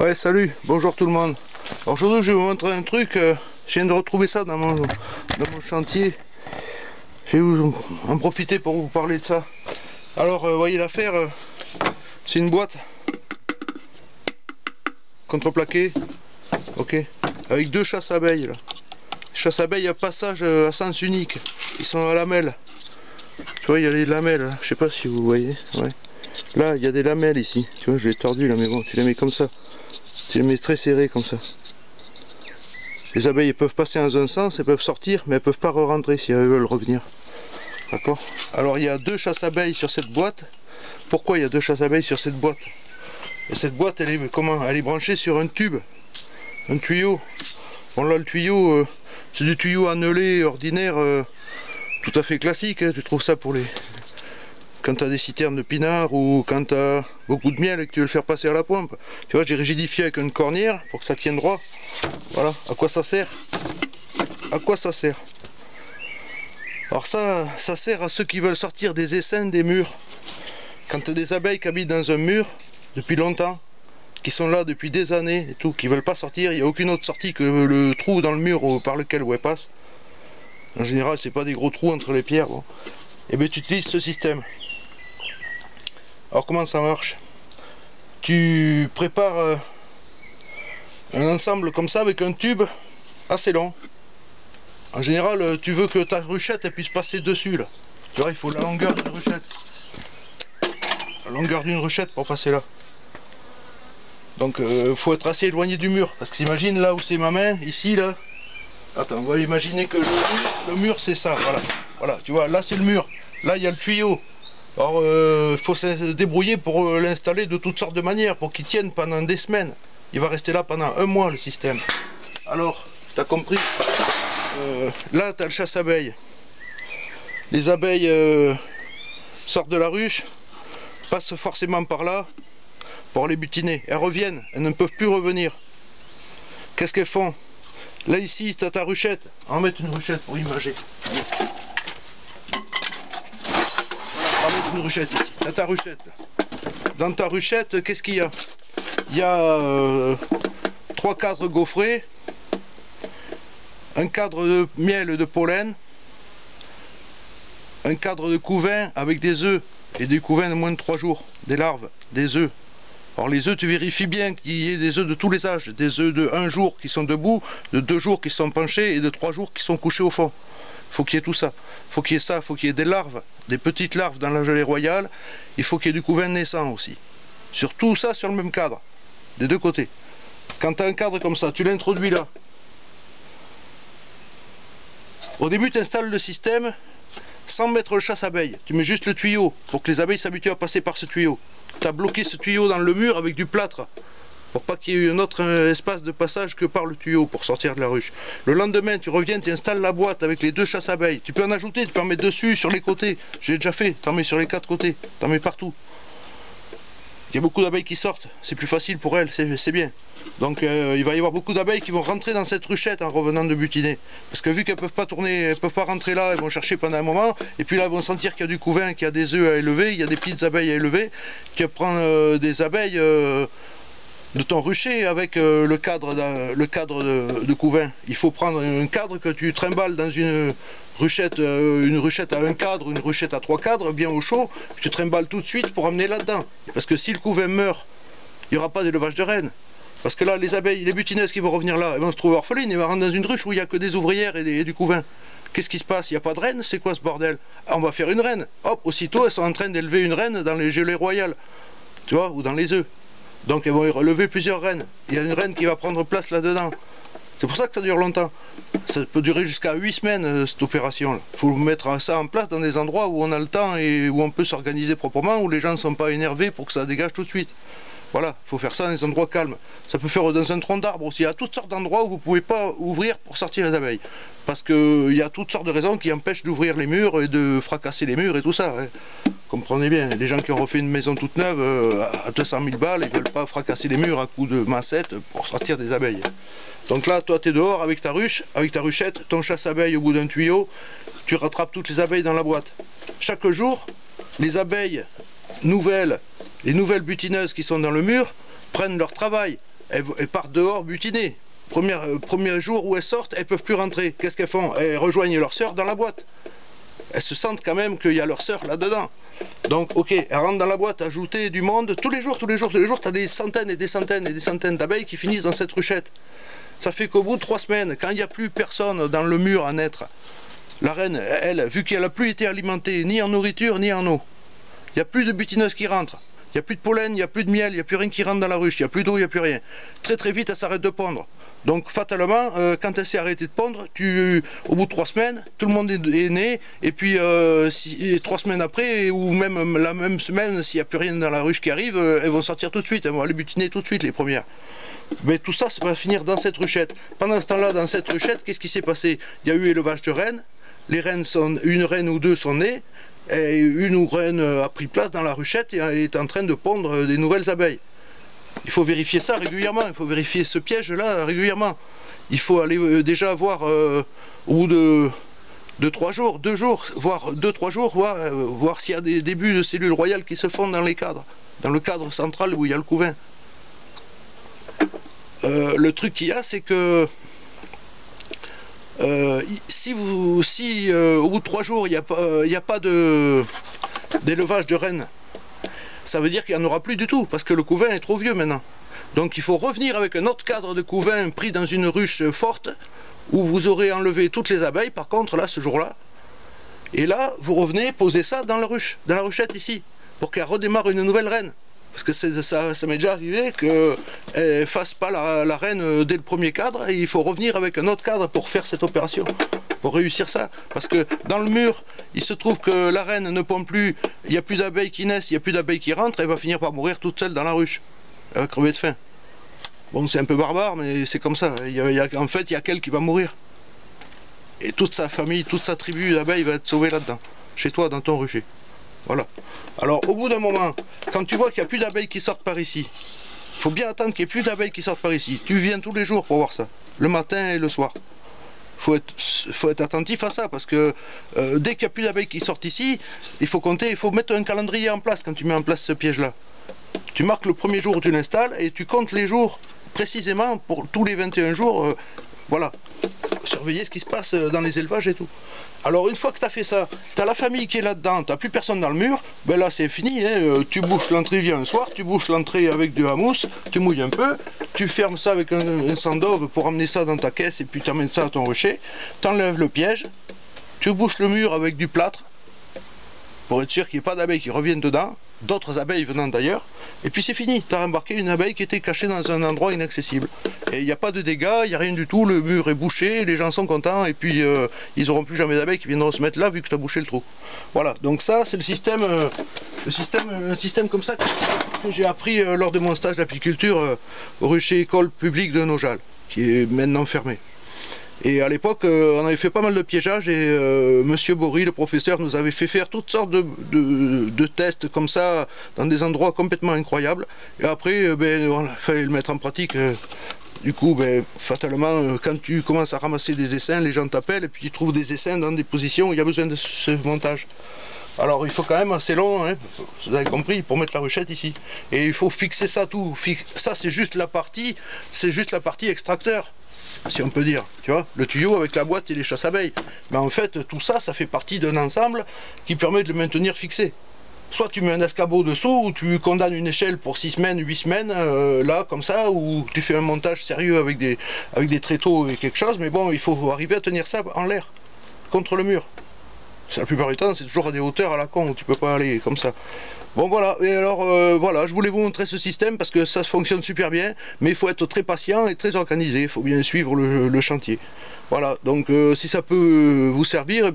Ouais, salut, bonjour tout le monde. Alors aujourd'hui je vais vous montrer un truc, je viens de retrouver ça dans mon chantier. Je vais vous en profiter pour vous parler de ça. Alors vous voyez l'affaire, c'est une boîte contreplaquée, ok, avec deux chasses-abeilles là. Chasse-abeilles à passage à sens unique, ils sont à lamelles. Tu vois, il y a les lamelles, là. Je sais pas si vous voyez, ouais. Là il y a des lamelles ici, tu vois, je l'ai tordu là, mais bon, tu les mets comme ça. Tu les mets très serrés comme ça. Les abeilles elles peuvent passer dans un sens, elles peuvent sortir, mais elles peuvent pas re-rentrer si elles veulent revenir. D'accord? Alors il y a deux chasses-abeilles sur cette boîte. Pourquoi il y a deux chasses-abeilles sur cette boîte? Et cette boîte, elle est comment? Elle est branchée sur un tube, un tuyau. Bon là le tuyau, c'est du tuyau annelé ordinaire, tout à fait classique. Hein. Tu trouves ça pour les... quand tu as des citernes de pinard ou quand tu as beaucoup de miel et que tu veux le faire passer à la pompe. Tu vois, j'ai rigidifié avec une cornière pour que ça tienne droit. Voilà, à quoi ça sert? À quoi ça sert? Alors ça sert à ceux qui veulent sortir des essaims des murs. Quand tu as des abeilles qui habitent dans un mur depuis longtemps, qui sont là depuis des années et tout, qui veulent pas sortir, il n'y a aucune autre sortie que le trou dans le mur par lequel elles passent. En général, c'est pas des gros trous entre les pierres. Bon. Et bien tu utilises ce système. Alors comment ça marche? Tu prépares un ensemble comme ça avec un tube assez long. En général, tu veux que ta ruchette elle puisse passer dessus là. Tu vois, il faut la longueur d'une ruchette. La longueur d'une ruchette pour passer là. Donc il faut être assez éloigné du mur. Parce que t'imagines là où c'est ma main, ici là. Attends, on va imaginer que le mur c'est ça, voilà. Voilà, tu vois, là c'est le mur. Là il y a le tuyau. Alors il faut se débrouiller pour l'installer de toutes sortes de manières, pour qu'il tienne pendant des semaines. Il va rester là pendant un mois le système. Alors, tu as compris, là tu as le chasse-abeilles. Les abeilles sortent de la ruche, passent forcément par là pour les butiner. Elles reviennent, elles ne peuvent plus revenir. Qu'est-ce qu'elles font? Là ici tu as ta ruchette, on va mettre une ruchette pour imager. Une ruchette ici, t'as ta ruchette. Dans ta ruchette, qu'est-ce qu'il y a? Il y a 3 cadres gaufrés, un cadre de miel et de pollen, un cadre de couvain avec des œufs et des couvains de moins de 3 jours, des larves, des œufs. Alors les œufs, tu vérifies bien qu'il y ait des œufs de tous les âges, des œufs de 1 jour qui sont debout, de 2 jours qui sont penchés et de 3 jours qui sont couchés au fond. Il faut qu'il y ait tout ça. Il faut qu'il y ait ça, il faut qu'il y ait des larves, des petites larves dans la gelée royale. Il faut qu'il y ait du couvain naissant aussi. Sur tout ça, sur le même cadre, des deux côtés. Quand tu as un cadre comme ça, tu l'introduis là. Au début, tu installes le système sans mettre le chasse-abeilles. Tu mets juste le tuyau pour que les abeilles s'habituent à passer par ce tuyau. Tu as bloqué ce tuyau dans le mur avec du plâtre, pour pas qu'il y ait un autre espace de passage que par le tuyau pour sortir de la ruche. Le lendemain, tu reviens, tu installes la boîte avec les deux chasses-abeilles. Tu peux en ajouter, tu peux en mettre dessus, sur les côtés. J'ai déjà fait, tu en mets sur les 4 côtés, tu en mets partout. Il y a beaucoup d'abeilles qui sortent, c'est plus facile pour elles, c'est bien. Donc il va y avoir beaucoup d'abeilles qui vont rentrer dans cette ruchette en revenant de butiner. Parce que vu qu'elles peuvent pas tourner, elles peuvent pas rentrer là, elles vont chercher pendant un moment, et puis là elles vont sentir qu'il y a du couvain, qu'il y a des œufs à élever, il y a des petites abeilles à élever. Tu prends des abeilles de ton rucher avec le cadre de couvain. Il faut prendre un cadre que tu trimbales dans une ruchette à un cadre, une ruchette à 3 cadres, bien au chaud, tu trimbales tout de suite pour amener là-dedans. Parce que si le couvain meurt, il n'y aura pas d'élevage de reines. Parce que là, les abeilles, les butineuses qui vont revenir là, elles vont se trouver orphelines, elles vont rentrer dans une ruche où il n'y a que des ouvrières et du couvain. Qu'est-ce qui se passe? Il n'y a pas de reine? C'est quoi ce bordel? Ah, on va faire une reine. Hop, aussitôt, elles sont en train d'élever une reine dans les gelées royales. Tu vois, ou dans les œufs. Donc elles vont y relever plusieurs reines. Il y a une reine qui va prendre place là-dedans. C'est pour ça que ça dure longtemps. Ça peut durer jusqu'à 8 semaines cette opération. Il faut mettre ça en place dans des endroits où on a le temps et où on peut s'organiser proprement, où les gens ne sont pas énervés pour que ça dégage tout de suite. Voilà, il faut faire ça dans des endroits calmes. Ça peut faire dans un tronc d'arbre aussi. Il y a toutes sortes d'endroits où vous ne pouvez pas ouvrir pour sortir les abeilles. Parce qu'il y a toutes sortes de raisons qui empêchent d'ouvrir les murs et de fracasser les murs et tout ça. Hein. Comprenez bien, les gens qui ont refait une maison toute neuve à 200 000 balles, ils ne veulent pas fracasser les murs à coups de massette pour sortir des abeilles. Donc là, toi, tu es dehors avec ta ruche, avec ta ruchette, ton chasse-abeille au bout d'un tuyau, tu rattrapes toutes les abeilles dans la boîte. Chaque jour, les abeilles nouvelles, les nouvelles butineuses qui sont dans le mur, prennent leur travail. elles partent dehors butiner. Premier jour où elles sortent, elles peuvent plus rentrer. Qu'est-ce qu'elles font? Elles rejoignent leur sœur dans la boîte. Elles se sentent quand même qu'il y a leur sœur là-dedans. Donc, ok, elles rentrent dans la boîte, ajouter du monde. Tous les jours, tu as des centaines et des centaines et des centaines d'abeilles qui finissent dans cette ruchette. Ça fait qu'au bout de 3 semaines, quand il n'y a plus personne dans le mur à naître, la reine, elle, vu qu'elle n'a plus été alimentée ni en nourriture ni en eau, il n'y a plus de butineuses qui rentrent. Il n'y a plus de pollen, il n'y a plus de miel, il n'y a plus rien qui rentre dans la ruche, il n'y a plus d'eau, il n'y a plus rien. Très très vite, elle s'arrête de pondre. Donc fatalement, quand elle s'est arrêtée de pondre, au bout de 3 semaines, tout le monde est né, et puis 3 semaines après, ou même la même semaine, s'il n'y a plus rien dans la ruche qui arrive, elles vont sortir tout de suite, elles vont aller butiner tout de suite les premières. Mais tout ça, ça va finir dans cette ruchette. Pendant ce temps-là, dans cette ruchette, qu'est-ce qui s'est passé? Il y a eu élevage de reines, une reine ou deux sont nées, et une reine a pris place dans la ruchette et est en train de pondre des nouvelles abeilles. Il faut vérifier ça régulièrement, il faut vérifier ce piège-là régulièrement. Il faut aller déjà voir au bout de 3 jours, 2 jours, voire 2-3 jours, voir s'il y a des débuts de cellules royales qui se font dans les cadres, dans le cadre central où il y a le couvain. Le truc qu'il y a, c'est que si au bout de 3 jours il n'y a pas d'élevage de reines, ça veut dire qu'il n'y en aura plus du tout, parce que le couvain est trop vieux maintenant. Donc il faut revenir avec un autre cadre de couvain pris dans une ruche forte, où vous aurez enlevé toutes les abeilles, par contre là, ce jour-là, et là, vous revenez poser ça dans la ruchette ici, pour qu'elle redémarre une nouvelle reine. Parce que ça m'est déjà arrivé qu'elle ne fasse pas la reine dès le premier cadre, et il faut revenir avec un autre cadre pour faire cette opération, pour réussir ça. Parce que dans le mur, il se trouve que la reine ne pond plus, il n'y a plus d'abeilles qui naissent, il n'y a plus d'abeilles qui rentrent, elle va finir par mourir toute seule dans la ruche. Elle va crever de faim. Bon, c'est un peu barbare, mais c'est comme ça. En fait, il y a qu'elle qui va mourir. Et toute sa famille, toute sa tribu d'abeilles va être sauvée là-dedans, chez toi, dans ton rucher. Voilà. Alors au bout d'un moment, quand tu vois qu'il n'y a plus d'abeilles qui sortent par ici, il faut bien attendre qu'il n'y ait plus d'abeilles qui sortent par ici. Tu viens tous les jours pour voir ça, le matin et le soir. Faut être attentif à ça, parce que dès qu'il n'y a plus d'abeilles qui sortent ici, il faut compter, il faut mettre un calendrier en place quand tu mets en place ce piège-là. Tu marques le premier jour où tu l'installes et tu comptes les jours précisément pour tous les 21 jours. Voilà. Surveiller ce qui se passe dans les élevages et tout. Alors une fois que tu as fait ça, tu as la famille qui est là-dedans, tu n'as plus personne dans le mur, ben là c'est fini, hein. Tu bouches l'entrée via un soir, tu bouches l'entrée avec de la mousse, tu mouilles un peu, tu fermes ça avec un sandove pour emmener ça dans ta caisse et puis tu emmènes ça à ton rucher, tu enlèves le piège, tu bouches le mur avec du plâtre, pour être sûr qu'il n'y ait pas d'abeilles qui reviennent dedans, d'autres abeilles venant d'ailleurs, et puis c'est fini, tu as embarqué une abeille qui était cachée dans un endroit inaccessible. Et il n'y a pas de dégâts, il n'y a rien du tout, le mur est bouché, les gens sont contents, et puis ils n'auront plus jamais d'abeilles qui viendront se mettre là vu que tu as bouché le trou. Voilà, donc ça c'est un système comme ça que j'ai appris lors de mon stage d'apiculture au rucher école publique de Nojal, qui est maintenant fermé. Et à l'époque, on avait fait pas mal de piégeage et Monsieur Bory, le professeur, nous avait fait faire toutes sortes de tests comme ça, dans des endroits complètement incroyables. Et après, il fallait le mettre en pratique. Du coup, fatalement, quand tu commences à ramasser des essaims, les gens t'appellent et puis tu trouves des essaims dans des positions où il y a besoin de ce montage. Alors il faut quand même assez long, hein, vous avez compris, pour mettre la ruchette ici. Et il faut fixer ça tout. Ça c'est juste la partie extracteur, si on peut dire, tu vois, le tuyau avec la boîte et les chasses-abeilles. Mais en fait, tout ça, ça fait partie d'un ensemble qui permet de le maintenir fixé. Soit tu mets un escabeau dessous, ou tu condamnes une échelle pour 6 semaines, 8 semaines, là, comme ça, ou tu fais un montage sérieux avec des tréteaux et quelque chose, mais bon, il faut arriver à tenir ça en l'air, contre le mur. La plupart du temps, c'est toujours à des hauteurs à la con, où tu peux pas aller comme ça. Bon voilà, et alors voilà, je voulais vous montrer ce système parce que ça fonctionne super bien, mais il faut être très patient et très organisé, il faut bien suivre le chantier. Voilà, donc si ça peut vous servir,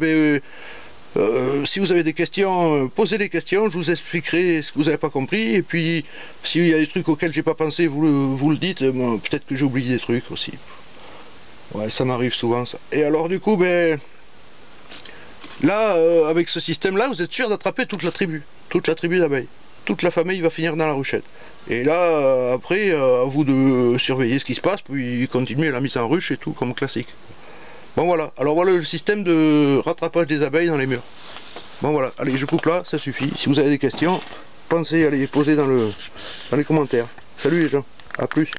si vous avez des questions, posez les questions, je vous expliquerai ce que vous n'avez pas compris, et puis s'il y a des trucs auxquels j'ai pas pensé, vous le dites, peut-être que j'ai oublié des trucs aussi. Ouais, ça m'arrive souvent ça. Et alors du coup, là, avec ce système-là, vous êtes sûr d'attraper toute la tribu d'abeilles. Toute la famille va finir dans la ruchette. Et là, après, à vous de surveiller ce qui se passe, puis continuer la mise en ruche et tout, comme classique. Bon voilà, alors voilà le système de rattrapage des abeilles dans les murs. Bon voilà, allez, je coupe là, ça suffit. Si vous avez des questions, pensez à les poser dans les commentaires. Salut les gens, à plus.